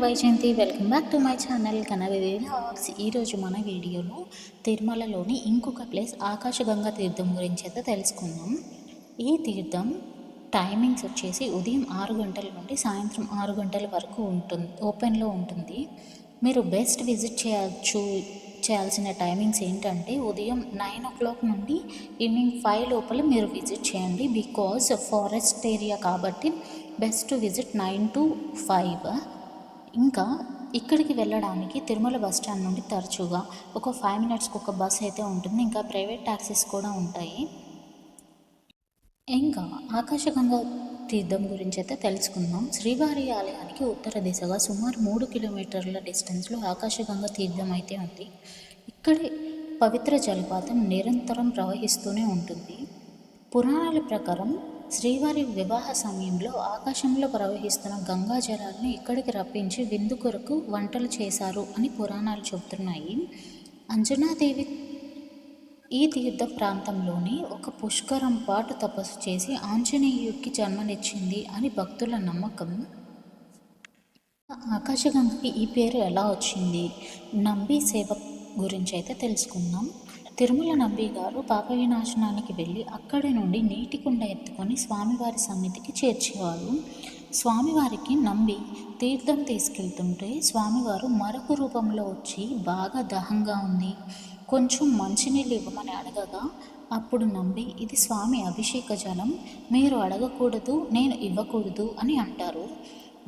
Vyjayanthi. Welcome back to my channel కనవేవి vlogs. ఈరోజు మన వీడియోలో తిరుమలలోని ఇంకొక ప్లేస్ ఆకాశగంగా తీర్థం గురించి అయితే తెలుసుకుందాం. ఈ తీర్థం టైమింగ్స్ వచ్చేసి ఉదయం 6 గంటల నుండి సాయంత్రం 6 గంటల వరకు ఓపెన్లో ఉంటుంది. మీరు బెస్ట్ విజిట్ చేయాల్సిన టైమింగ్స్ ఏంటంటే ఉదయం 9 నుండి ఈవినింగ్ 5 లోపల మీరు విజిట్ చేయండి. బికాజ్ ఫారెస్ట్ ఏరియా కాబట్టి బెస్ట్ విజిట్ 9 to 5. ఇంకా ఇక్కడికి వెళ్ళడానికి తిరుమల బస్ స్టాండ్ నుండి తరచుగా ఒక 5 minutesకి ఒక బస్ అయితే ఉంటుంది. ఇంకా ప్రైవేట్ ట్యాక్సీస్ కూడా ఉంటాయి. ఇంకా ఆకాశగంగా తీర్థం గురించి అయితే తెలుసుకుందాం. శ్రీవారి ఆలయానికి ఉత్తర దిశగా సుమారు 3 కిలోమీటర్ల డిస్టెన్స్లో ఆకాశగంగా తీర్థం అయితే ఉంది. ఇక్కడి పవిత్ర జలపాతం నిరంతరం ప్రవహిస్తూనే ఉంటుంది. పురాణాల ప్రకారం శ్రీవారి వివాహ సమయంలో ఆకాశంలో ప్రవహిస్తున్న గంగా జలాన్ని ఇక్కడికి రప్పించి విందు కొరకు వంటలు చేశారు అని పురాణాలు చెబుతున్నాయి. అంజనాదేవి ఈ తీర్థ ప్రాంతంలోని ఒక పుష్కరం పాటు తపస్సు చేసి ఆంజనేయుడికి జన్మనిచ్చింది అని భక్తుల నమ్మకం. ఆకాశగంగకి ఈ పేరు ఎలా వచ్చింది? నంబి సేవ గురించి అయితే తెలుసుకుందాం. తిరుమల నంబి గారు పాప వినాశనానికి వెళ్ళి అక్కడి నుండి నీటి కుండ ఎత్తుకొని స్వామివారి సన్నిధికి చేర్చేవారు. స్వామివారికి నంబి తీర్థం తీసుకెళ్తుంటే స్వామివారు మరొక రూపంలో వచ్చి బాగా దాహంగా ఉంది, కొంచెం మంచినీళ్ళు ఇవ్వమని అడగగా అప్పుడు నంబి ఇది స్వామి అభిషేక జలం, మీరు అడగకూడదు, నేను ఇవ్వకూడదు అని అంటారు.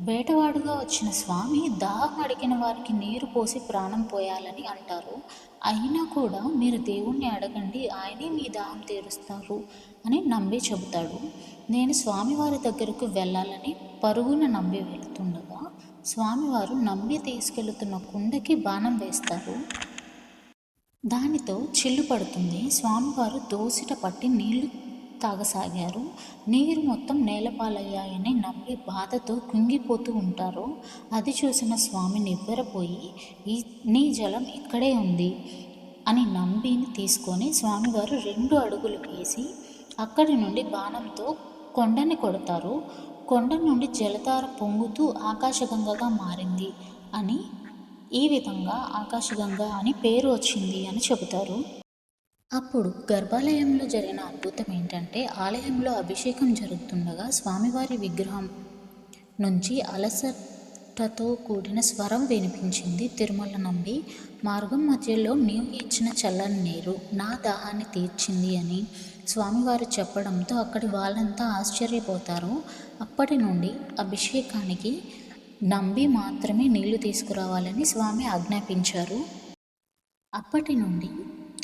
వేటవాడుగా వచ్చిన స్వామి దాహం అడిగిన వారికి నీరు పోసి ప్రాణం పోయాలని అంటారు. అయినా కూడా మీరు దేవుణ్ణి అడగండి, ఆయనే మీ దాహం తీరుస్తారు అని నంబి చెబుతాడు. నేను స్వామివారి దగ్గరకు వెళ్ళాలని పరుగున నంబి వెళుతుండగా స్వామివారు నంబి తీసుకెళ్తున్న కుండకి బాణం వేస్తారు. దానితో చిల్లు పడుతుంది. స్వామివారు దోసిట పట్టి నీళ్లు తాగసాగారు. నీరు మొత్తం నేలపాలయ్యాయని నంబి బాధతో కుంగిపోతూ ఉంటారు. అది చూసిన స్వామి నివ్వెరపోయి నీ జలం ఇక్కడే ఉంది అని నంబిని తీసుకొని స్వామివారు 2 అడుగులు వేసి అక్కడి నుండి బాణంతో కొండని కొడతారు. కొండ నుండి జలధార పొంగుతూ ఆకాశగంగగా మారింది అని, ఈ విధంగా ఆకాశగంగా అని పేరు వచ్చింది అని చెబుతారు. అప్పుడు గర్భాలయంలో జరిగిన అద్భుతం ఏంటంటే ఆలయంలో అభిషేకం జరుగుతుండగా స్వామివారి విగ్రహం నుంచి అలసటతో కూడిన స్వరం వినిపించింది. తిరుమల నంబి మార్గం మధ్యలో నీవు ఇచ్చిన చల్లని నీరు నా దాహాన్ని తీర్చింది అని స్వామివారు చెప్పడంతో అక్కడి వాళ్ళంతా ఆశ్చర్యపోతారు. అప్పటి నుండి అభిషేకానికి నంబి మాత్రమే నీళ్లు తీసుకురావాలని స్వామి ఆజ్ఞాపించారు. అప్పటి నుండి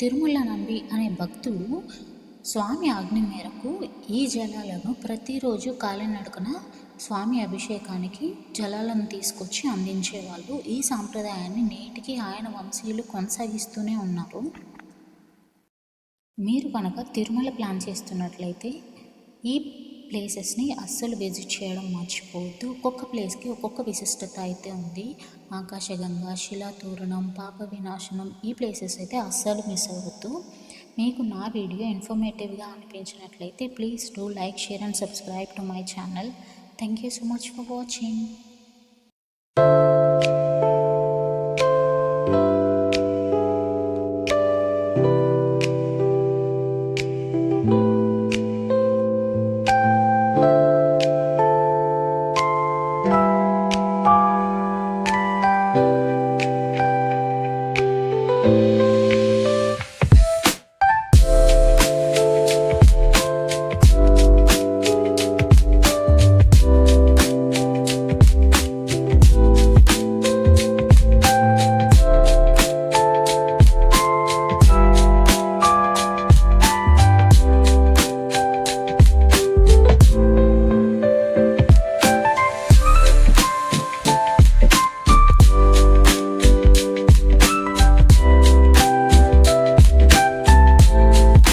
తిరుమల నంబి అనే భక్తుడు స్వామి ఆజ్ఞ మేరకు ఈ జలాలను ప్రతిరోజు కాలినడకన స్వామి అభిషేకానికి జలాలను తీసుకొచ్చి అందించేవాళ్ళు. ఈ సాంప్రదాయాన్ని నేటికి ఆయన వంశీయులు కొనసాగిస్తూనే ఉన్నారు. మీరు కనుక తిరుమల ప్లాన్ చేస్తున్నట్లయితే ఈ ప్లేసెస్ని అస్సలు విజిట్ చేయడం మర్చిపోవద్దు. ఒక్కొక్క ప్లేస్కి ఒక్కొక్క విశిష్టత అయితే ఉంది. ఆకాశగంగా, శిలాతోరణం, పాప వినాశనం, ఈ ప్లేసెస్ అయితే అస్సలు మిస్ అవ్వద్దు. మీకు నా వీడియో ఇన్ఫర్మేటివ్గా అనిపించినట్లయితే please do like, share and subscribe to my channel. Thank you so much for watching.